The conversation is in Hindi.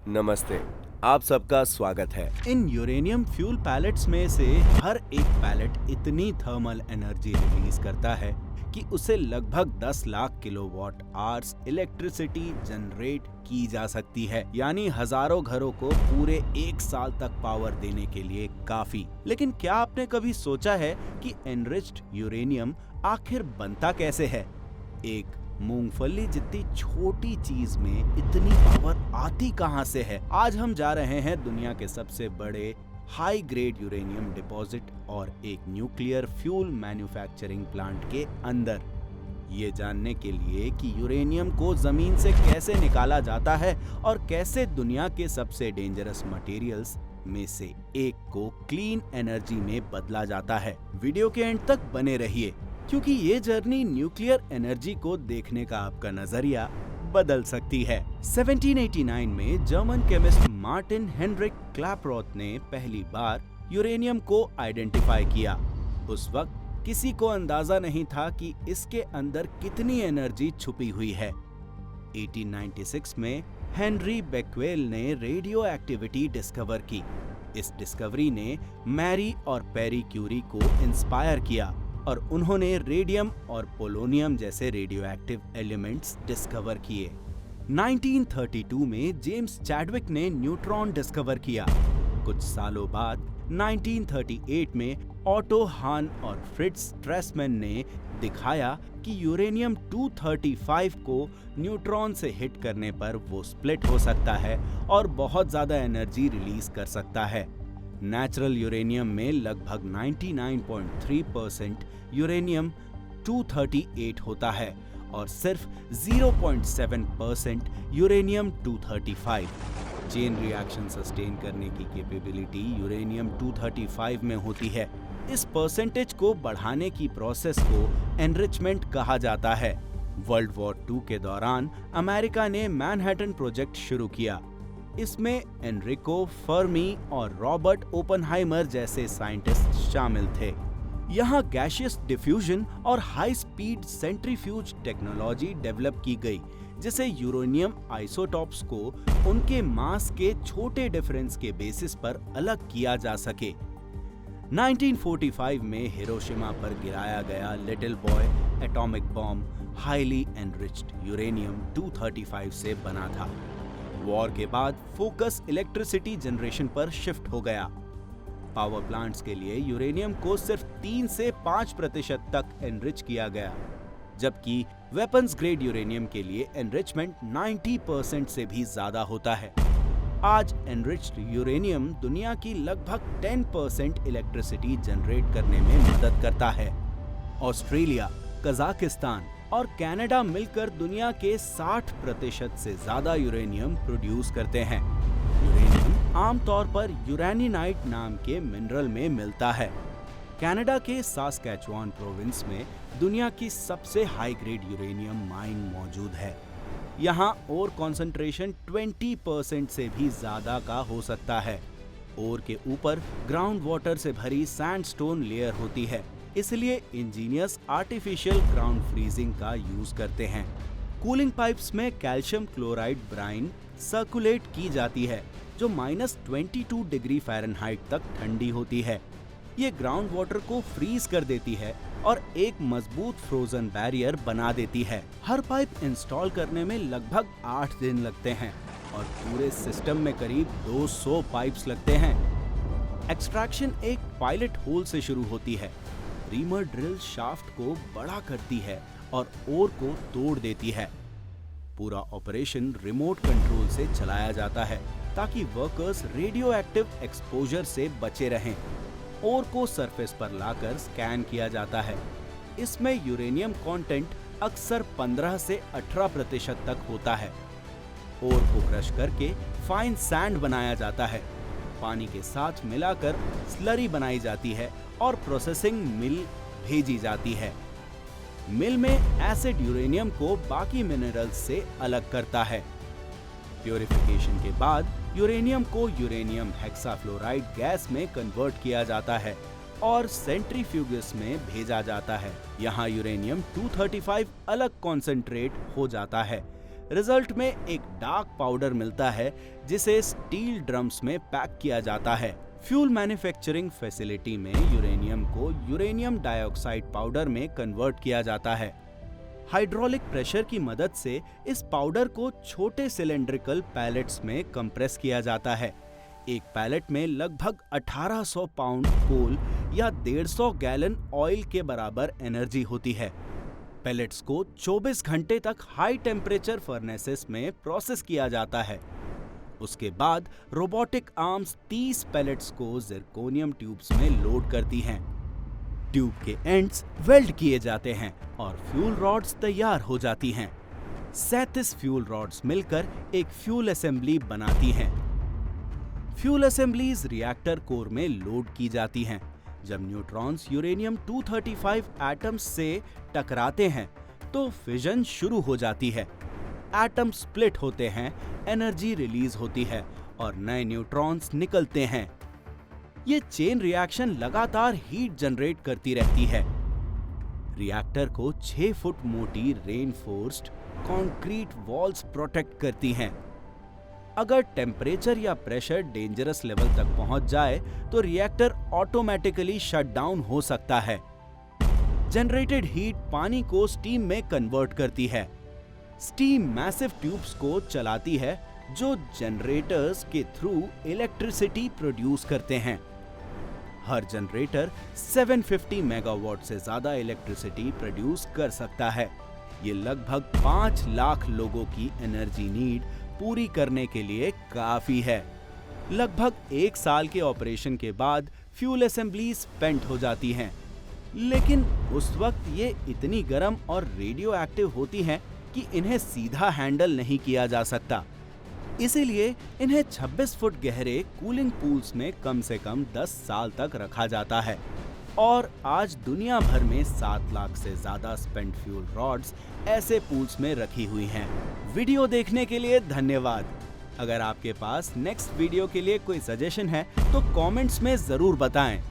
नमस्ते। आप सबका स्वागत है। इन यूरेनियम फ्यूल पैलेट्स में से हर एक पैलेट इतनी थर्मल एनर्जी रिलीज करता है कि उसे लगभग 10 lakh kilowatt hours electricity generate की जा सकती है, यानी हजारों घरों को पूरे एक साल तक पावर देने के लिए काफी। लेकिन क्या आपने कभी सोचा है कि एनरिच्ड यूरेनियम आखिर बनता कैसे है? एक मूंगफली जितनी छोटी चीज में इतनी पावर आती कहां से है? आज हम जा रहे हैं दुनिया के सबसे बड़े हाई ग्रेड यूरेनियम डिपॉजिट और एक न्यूक्लियर फ्यूल मैन्युफैक्चरिंग प्लांट के अंदर, ये जानने के लिए कि यूरेनियम को जमीन से कैसे निकाला जाता है और कैसे दुनिया के सबसे डेंजरस मटेरियल्स में से एक को क्लीन एनर्जी में बदला जाता है। वीडियो के एंड तक बने रहिए, क्योंकि ये जर्नी न्यूक्लियर एनर्जी को देखने का आपका नजरिया बदल सकती है। 1789 में जर्मन केमिस्ट मार्टिन हेनरिक क्लैपरॉथ ने पहली बार यूरेनियम को आइडेंटिफाई किया। उस वक्त किसी को अंदाजा नहीं था कि इसके अंदर कितनी एनर्जी छुपी हुई है। 1896 में हेनरी बेक्वेल ने रेडियो एक्टिविटी डिस्कवर की। इस डिस्कवरी ने मैरी और पेरी क्यूरी को इंस्पायर किया और उन्होंने रेडियम और पोलोनियम जैसे रेडियोएक्टिव एलिमेंट्स डिस्कवर किए। 1932 में जेम्स चैडविक ने न्यूट्रॉन डिस्कवर किया। कुछ सालों बाद 1938 में ऑटो हान और फ्रिट्ज स्ट्रेसमैन ने दिखाया कि यूरेनियम 235 को न्यूट्रॉन से हिट करने पर वो स्प्लिट हो सकता है और बहुत ज्यादा एनर्जी रिलीज कर सकता है। नेचुरल यूरेनियम में लगभग 99.3% यूरेनियम 238 होता है और सिर्फ 0.7% यूरेनियम 235। चेन रिएक्शन सस्टेन करने की कैपेबिलिटी यूरेनियम 235 में होती है। इस परसेंटेज को बढ़ाने की प्रोसेस को एनरिचमेंट कहा जाता है। वर्ल्ड वॉर 2 के दौरान अमेरिका ने मैनहट्टन प्रोजेक्ट शुरू किया। इसमें एनरिको फर्मी और रॉबर्ट ओपनहाइमर जैसे साइंटिस्ट शामिल थे। यहाँ गैसियस डिफ्यूजन और high speed centrifuge technology develop की गई, जिसे यूरेनियम आइसोटॉप्स को उनके मास के छोटे डिफरेंस के बेसिस पर अलग किया जा सके। 1945 में हिरोशिमा पर गिराया गया little boy atomic bomb highly enriched uranium 235 से बना था। वॉर के बाद फोकस इलेक्ट्रिसिटी जनरेशन पर शिफ्ट हो गया। पावर प्लांट्स के लिए यूरेनियम को सिर्फ 3 से 5% तक एनरिच किया गया, जबकि वेपन्स ग्रेड यूरेनियम के लिए एनरिचमेंट 90% से भी ज्यादा होता है। आज एनरिच्ड यूरेनियम दुनिया की लगभग 10% इलेक्ट्रिसिटी जनरेट करने में मदद करता है। ऑस्ट्रेलिया, कजाकिस्तान और कनाडा मिलकर दुनिया के 60% से ज्यादा यूरेनियम प्रोड्यूस करते हैं। यूरेनियम आमतौर पर यूरेनिनाइट नाम के मिनरल में मिलता है। कनाडा के सास्कैचुआन प्रोविंस में दुनिया की सबसे हाई ग्रेड यूरेनियम माइन मौजूद है। यहाँ ओर कॉन्सेंट्रेशन 20% से भी ज्यादा का हो सकता है। ओर के ऊपर ग्राउंड वाटर से भरी सैंडस्टोन लेयर होती है, इसलिए इंजीनियर्स आर्टिफिशियल ग्राउंड फ्रीजिंग का यूज करते हैं। कूलिंग पाइप्स में कैल्शियम क्लोराइड ब्राइन सर्कुलेट की जाती है, जो -22 डिग्री फ़ारेनहाइट तक ठंडी होती है। ये ग्राउंड वाटर को फ्रीज कर देती है और एक मजबूत फ्रोजन बैरियर बना देती है। हर पाइप इंस्टॉल करने में लगभग 8 दिन लगते हैं और पूरे सिस्टम में करीब 200 पाइप्स लगते हैं। एक्सट्रैक्शन एक पायलट होल से शुरू होती है। रीमर ड्रिल शाफ्ट को बड़ा करती है और ओर को तोड़ देती है। पूरा ऑपरेशन रिमोट कंट्रोल से चलाया जाता है ताकि वर्कर्स रेडियो एक्टिव एक्सपोजर से बचे रहें। ओर को सरफेस पर लाकर स्कैन किया जाता है। इसमें यूरेनियम कंटेंट अक्सर 15 से 18% तक होता है। ओर को क्रश करके फाइन सैंड बनाया जाता है। पानी के साथ मिलाकर स्लरी बनाई जाती है और प्रोसेसिंग मिल भेजी जाती है। मिल में एसिड यूरेनियम को बाकी मिनरल्स से अलग करता है। प्यूरिफिकेशन के बाद यूरेनियम को यूरेनियम हेक्साफ्लोराइड गैस में कन्वर्ट किया जाता है और सेंट्रीफ्यूगस में भेजा जाता है। यहाँ यूरेनियम 235 अलग कॉन्सेंट्रेट हो जाता है। रिजल्ट में एक डार्क पाउडर मिलता है जिसे स्टील ड्रम्स में पैक किया जाता है। फ्यूल मैन्युफैक्चरिंग फैसिलिटी में यूरेनियम को यूरेनियम डाइऑक्साइड पाउडर में कन्वर्ट किया जाता है। हाइड्रोलिक प्रेशर की मदद से इस पाउडर को छोटे सिलेंड्रिकल पैलेट्स में कंप्रेस किया जाता है। एक पैलेट में लगभग 1800 पाउंड कोल या 150 गैलन ऑयल के बराबर एनर्जी होती है। पैलेट्स को 24 घंटे तक हाई टेम्परेचर फर्नेसेस में प्रोसेस किया जाता है। उसके बाद रोबोटिक आर्म्स 30 पैलेट्स को जिरकोनियम ट्यूब्स में लोड करती हैं। ट्यूब के एंड्स वेल्ड किए जाते हैं और फ्यूल रॉड्स तैयार हो जाती हैं। 37 फ्यूल रॉड्स मिलकर एक फ्यूल असेंबली बनाती हैं। फ्यूल असेंबलीज रिएक्टर कोर में लोड की जाती हैं। जब न्यूट्रॉन्स यूरेनियम 235 एटम्स से टकराते हैं तो फिजन शुरू हो जाती है। एटम स्प्लिट होते हैं, एनर्जी रिलीज होती है और नए न्यूट्रॉन्स निकलते हैं। ये चेन रिएक्शन लगातार हीट जनरेट करती रहती है। रिएक्टर को 6 फुट मोटी रेनफोर्स्ड कंक्रीट वॉल्स प्रोटेक्ट करती हैं। अगर टेम्परेचर या प्रेशर डेंजरस लेवल तक पहुंच जाए तो रिएक्टर ऑटोमेटिकली शट डाउन हो सकता है। जनरेटेड हीट पानी को स्टीम में कन्वर्ट करती है। स्टीम मैसिव ट्यूब्स को चलाती है जो जनरेटर्स के थ्रू इलेक्ट्रिसिटी प्रोड्यूस करते हैं। हर जनरेटर 750 मेगावाट से ज्यादा इलेक्ट्रिसिटी प्रोड्यूस कर सकता है। ये लगभग 5 लाख लोगों की एनर्जी नीड पूरी करने के लिए काफी है। लगभग 1 साल के ऑपरेशन के बाद फ्यूल असेंबली स्पेंट हो जाती हैं, लेकिन उस वक्त ये इतनी गर्म और रेडियो एक्टिव होती हैं कि इन्हें सीधा हैंडल नहीं किया जा सकता। इसीलिए इन्हें 26 फुट गहरे कूलिंग पूल्स में कम से कम 10 साल तक रखा जाता है और आज दुनिया भर में 7 लाख से ज्यादा स्पेंट फ्यूल रॉड्स ऐसे पूल्स में रखी हुई हैं। वीडियो देखने के लिए धन्यवाद। अगर आपके पास नेक्स्ट वीडियो के लिए कोई सजेशन है तो कमेंट्स में जरूर बताएं।